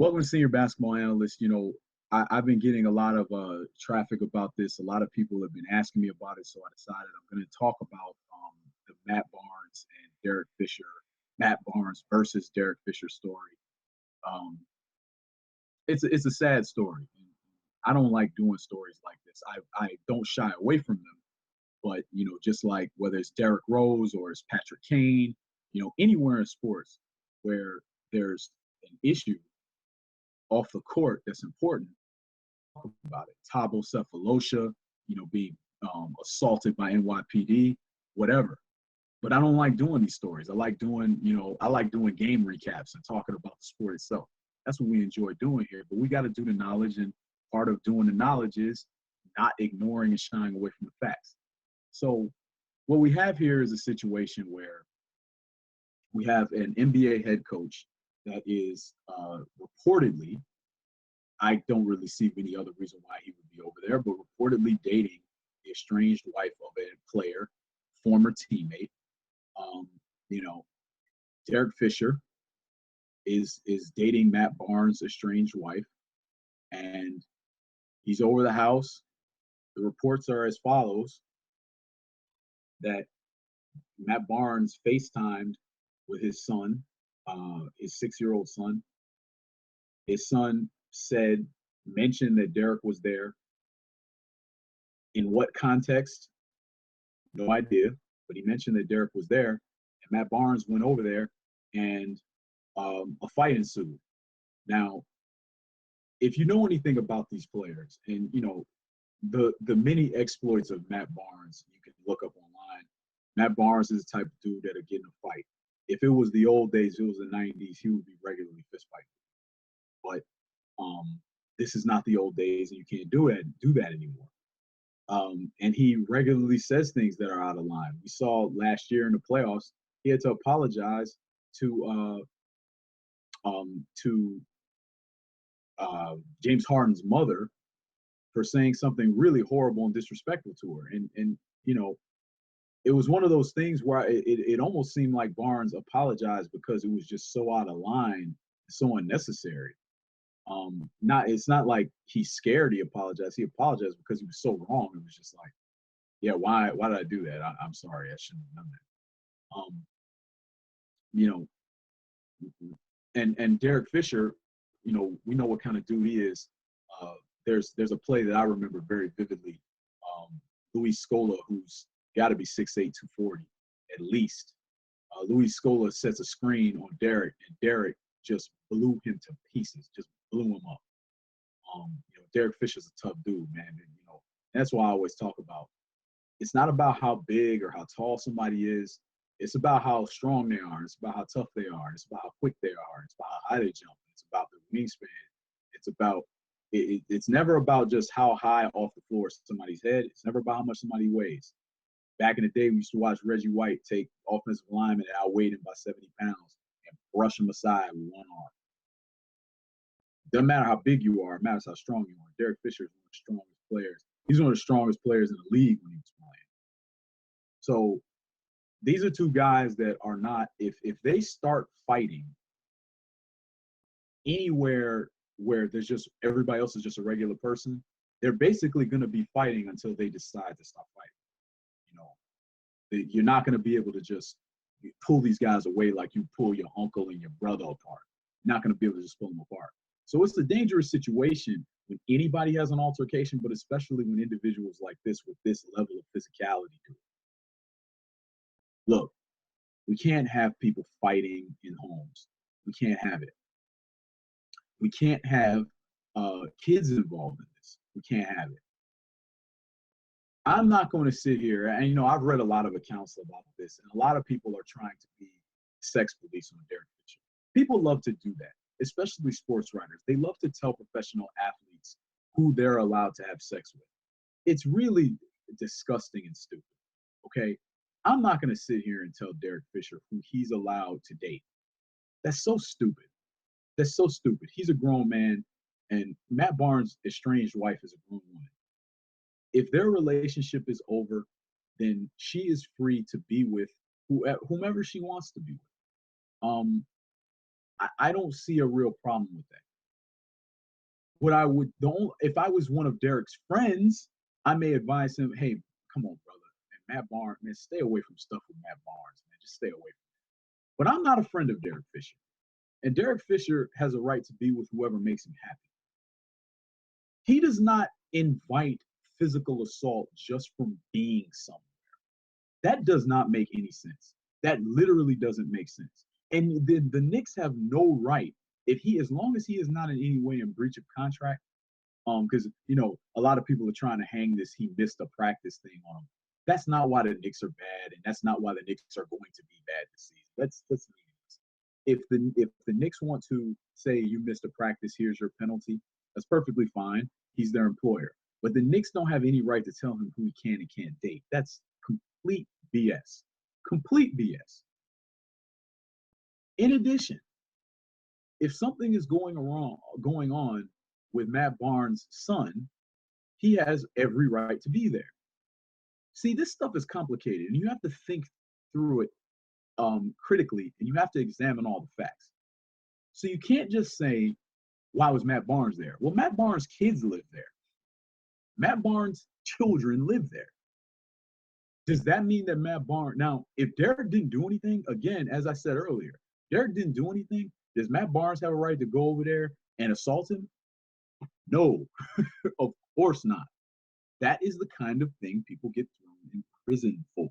Welcome to Senior Basketball Analyst. I've been getting a lot of traffic about this. A lot of people have been asking me about it, so I decided I'm going to talk about the Matt Barnes and Derek Fisher, Matt Barnes versus Derek Fisher story. Um, it's a sad story. I don't like doing stories like this. I don't shy away from them, but just like whether it's Derrick Rose or it's Patrick Kane, anywhere in sports where there's an issue off the court that's important, talk about it. Thabo Cephalosha, being assaulted by NYPD, whatever. But I don't like doing these stories. I like doing game recaps and talking about the sport itself. That's what we enjoy doing here. But we got to do the knowledge, and part of doing the knowledge is not ignoring and shying away from the facts. So what we have here is a situation where we have an NBA head coach that is reportedly, I don't really see any other reason why he would be over there, but reportedly dating the estranged wife of a player, former teammate. Um, you know, Derek Fisher is dating Matt Barnes' estranged wife, and he's over the house. The reports are as follows: that Matt Barnes FaceTimed with his son, his 6-year-old son. His son mentioned that Derek was there. In what context? No idea. But he mentioned that Derek was there, and Matt Barnes went over there, and a fight ensued. Now, if you know anything about these players, and the many exploits of Matt Barnes, you can look up online. Matt Barnes is the type of dude that'll get in a fight. If it was the old days, if it was the 90s, he would be regularly fist fighting. But this is not the old days, and you can't do that anymore. And he regularly says things that are out of line. We saw last year in the playoffs, he had to apologize to James Harden's mother for saying something really horrible and disrespectful to her. And it was one of those things where it almost seemed like Barnes apologized because it was just so out of line, so unnecessary. It's not like he's scared he apologized. He apologized because he was so wrong. It was just like, yeah, why did I do that? I'm sorry, I shouldn't have done that. You know, and Derek Fisher, we know what kind of dude he is. There's a play that I remember very vividly. Luis Scola, who's got to be 6'8", 240 at least. Luis Scola sets a screen on Derek, and Derek just blew him to pieces, just blew him up. Derek Fisher's a tough dude, man. And, that's why I always talk about, it's not about how big or how tall somebody is. It's about how strong they are. It's about how tough they are. It's about how quick they are. It's about how high they jump. It's about their wingspan. It's about it's never about just how high off the floor somebody's head. It's never about how much somebody weighs. Back in the day, we used to watch Reggie White take offensive linemen that outweighed him by 70 pounds and brush them aside with one arm. Doesn't matter how big you are, it matters how strong you are. Derek Fisher is one of the strongest players. He's one of the strongest players in the league when he was playing. So these are two guys that are not, if they start fighting anywhere where there's just everybody else is just a regular person, they're basically going to be fighting until they decide to stop fighting. You're not going to be able to just pull these guys away like you pull your uncle and your brother apart. You're not going to be able to just pull them apart. So it's a dangerous situation when anybody has an altercation, but especially when individuals like this with this level of physicality do it. Look, we can't have people fighting in homes. We can't have it. We can't have kids involved in this. We can't have it. I'm not going to sit here, and I've read a lot of accounts about this, and a lot of people are trying to be sex police on Derek Fisher. People love to do that, especially sports writers. They love to tell professional athletes who they're allowed to have sex with. It's really disgusting and stupid, okay? I'm not going to sit here and tell Derek Fisher who he's allowed to date. That's so stupid. That's so stupid. He's a grown man, and Matt Barnes' estranged wife is a grown woman. If their relationship is over, then she is free to be with whomever she wants to be with. I don't see a real problem with that. what I would the only, if I was one of Derek's friends, I may advise him, hey, come on, brother, and Matt Barnes, man, stay away from stuff with Matt Barnes, man, just stay away from it. But I'm not a friend of Derek Fisher, and Derek Fisher has a right to be with whoever makes him happy. He does not invite physical assault just from being somewhere. That does not make any sense. That literally doesn't make sense. And the Knicks have no right, if he, as long as he is not in any way in breach of contract, because a lot of people are trying to hang this he missed a practice thing on him. That's not why the Knicks are bad, and that's not why the Knicks are going to be bad this season. That's meaningless. If the Knicks want to say you missed a practice, here's your penalty, that's perfectly fine. He's their employer. But the Knicks don't have any right to tell him who he can and can't date. That's complete BS. Complete BS. In addition, if something is going on with Matt Barnes' son, he has every right to be there. See, this stuff is complicated, and you have to think through it critically, and you have to examine all the facts. So you can't just say, why was Matt Barnes there? Well, Matt Barnes' kids live there. Matt Barnes' children live there. Does that mean that Matt Barnes, now, if Derek didn't do anything, again, as I said earlier, Derek didn't do anything, does Matt Barnes have a right to go over there and assault him? No, of course not. That is the kind of thing people get thrown in prison for.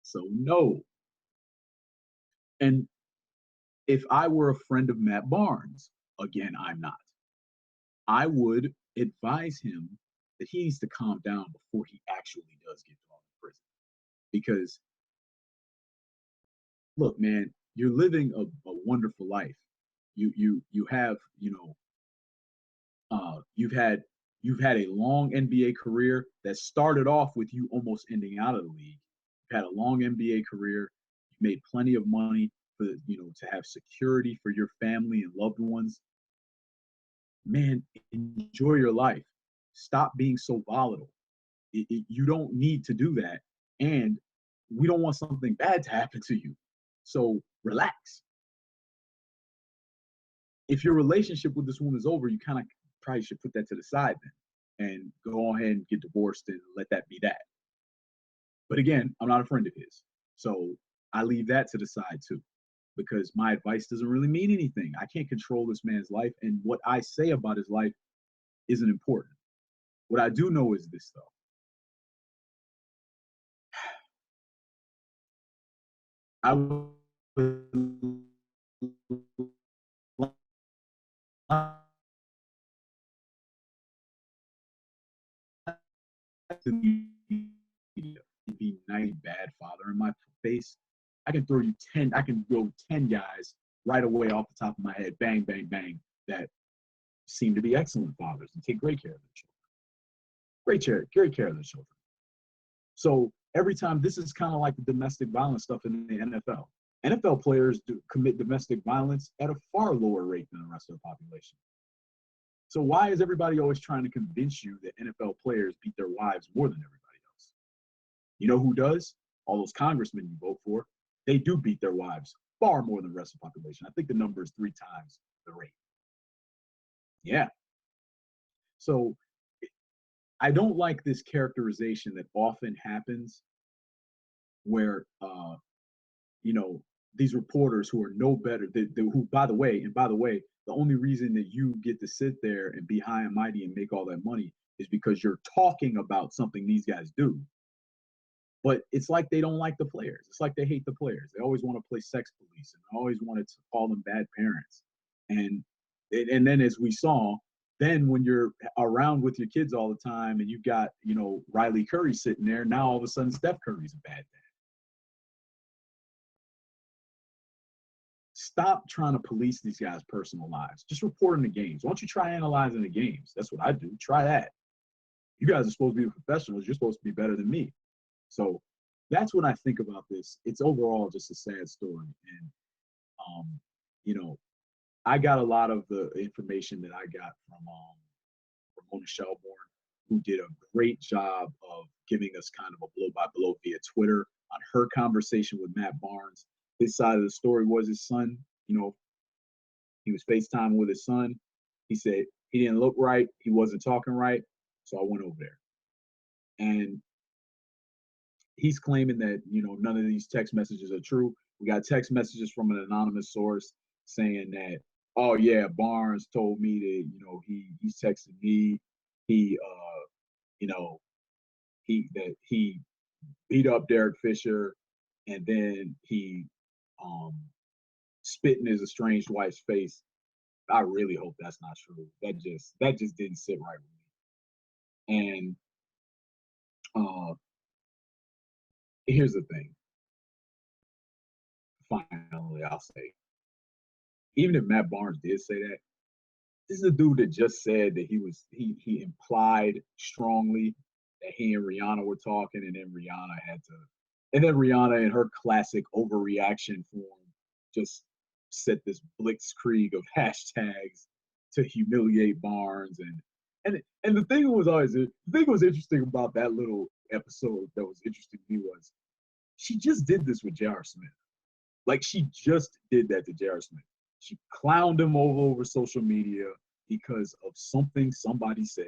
So, no. And if I were a friend of Matt Barnes, again, I'm not, I would advise him that he needs to calm down before he actually does get thrown in prison. Because, look, man, you're living a wonderful life. You have, you've had a long NBA career that started off with you almost ending out of the league. You've had a long NBA career. You've made plenty of money for to have security for your family and loved ones. Man, enjoy your life. Stop being so volatile. You don't need to do that, and we don't want something bad to happen to you. So relax. If your relationship with this woman is over, you kind of probably should put that to the side then and go ahead and get divorced and let that be that. But again, I'm not a friend of his. So I leave that to the side too, because my advice doesn't really mean anything. I can't control this man's life, and what I say about his life isn't important. What I do know is this, though. I would like to be nice, bad father in my face. I can throw you 10, I can go 10 guys right away off the top of my head, bang, bang, bang, that seem to be excellent fathers and take great care of their children. Great care of their children. So every time, this is kind of like the domestic violence stuff in the NFL. NFL players commit domestic violence at a far lower rate than the rest of the population. So why is everybody always trying to convince you that NFL players beat their wives more than everybody else? You know who does? All those congressmen you vote for, they do beat their wives far more than the rest of the population. I think the number is 3 times the rate. Yeah. So I don't like this characterization that often happens where, these reporters who are no better, who, by the way, the only reason that you get to sit there and be high and mighty and make all that money is because you're talking about something these guys do. But it's like they don't like the players. It's like they hate the players. They always want to play sex police and always wanted to call them bad parents. And then, as we saw, then when you're around with your kids all the time and you've got, Riley Curry sitting there, now all of a sudden Steph Curry's a bad dad. Stop trying to police these guys' personal lives. Just report in the games. Why don't you try analyzing the games? That's what I do. Try that. You guys are supposed to be professionals. You're supposed to be better than me. So that's what I think about this. It's overall just a sad story. And, I got a lot of the information that I got from Ramona Shelburne, who did a great job of giving us kind of a blow-by-blow via Twitter on her conversation with Matt Barnes. His side of the story was his son. He was FaceTime with his son. He said He didn't look right. He wasn't talking right. So I went over there. And he's claiming that, none of these text messages are true. We got text messages from an anonymous source saying that, oh yeah, Barnes told me that, he's texting me. He you know, he beat up Derek Fisher, and then he um spit in his estranged wife's face. I really hope that's not true. That just didn't sit right with me. And uh here's the thing. Finally, I'll say, even if Matt Barnes did say that, this is a dude that just said that he implied strongly that he and Rihanna were talking, and then Rihanna in her classic overreaction form just set this blitzkrieg of hashtags to humiliate Barnes, and the thing was interesting about that little episode that was interesting to me was she just did this with J.R. Smith. Like, she just did that to J.R. Smith. She clowned him over social media because of something somebody said.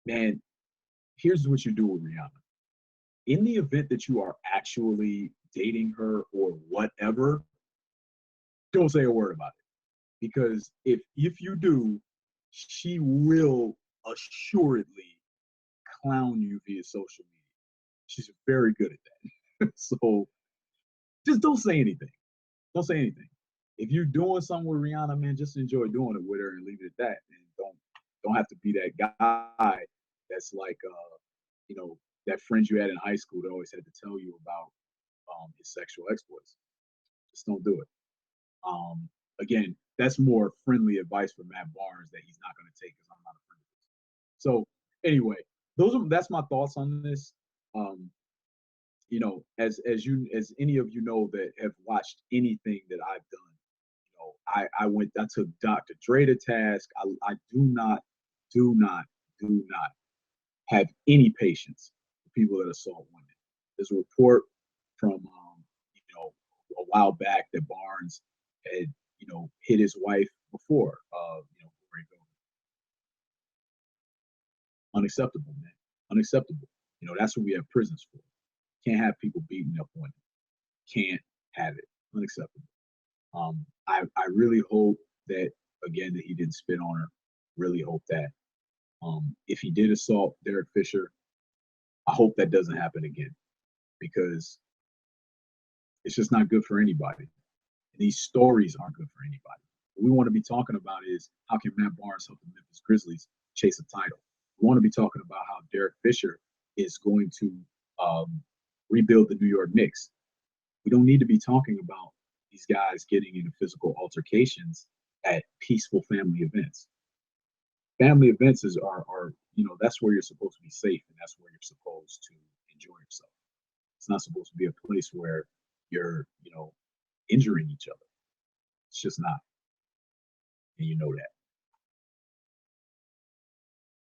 Man, here's what you do with Rihanna. In the event that you are actually dating her or whatever, don't say a word about it. Because if you do, she will assuredly clown you via social media. She's very good at that. So just don't say anything. Don't say anything. If you're doing something with Rihanna, man, just enjoy doing it with her and leave it at that. And don't have to be that guy that's like that friend you had in high school that always had to tell you about his sexual exploits. Just don't do it. Again, that's more friendly advice for Matt Barnes that he's not going to take because I'm not a friend of his. So anyway, that's my thoughts on this. As any of you know that have watched anything that I've done, I took Dr. Dre to task. I do not have any patience for people that assault women. There's a report from a while back that Barnes had hit his wife before. Unacceptable, man. Unacceptable. That's what we have prisons for. Can't have people beating up women. Can't have it. Unacceptable. I really hope that, again, that he didn't spit on her. Really hope that. If he did assault Derek Fisher, I hope that doesn't happen again, because it's just not good for anybody. These stories aren't good for anybody. What we want to be talking about is, how can Matt Barnes help the Memphis Grizzlies chase a title? We want to be talking about how Derek Fisher is going to rebuild the New York Knicks. We don't need to be talking about these guys getting into physical altercations at peaceful family events. Family events are that's where you're supposed to be safe, and that's where you're supposed to enjoy yourself. It's not supposed to be a place where you're injuring each other. It's just not, and you know that.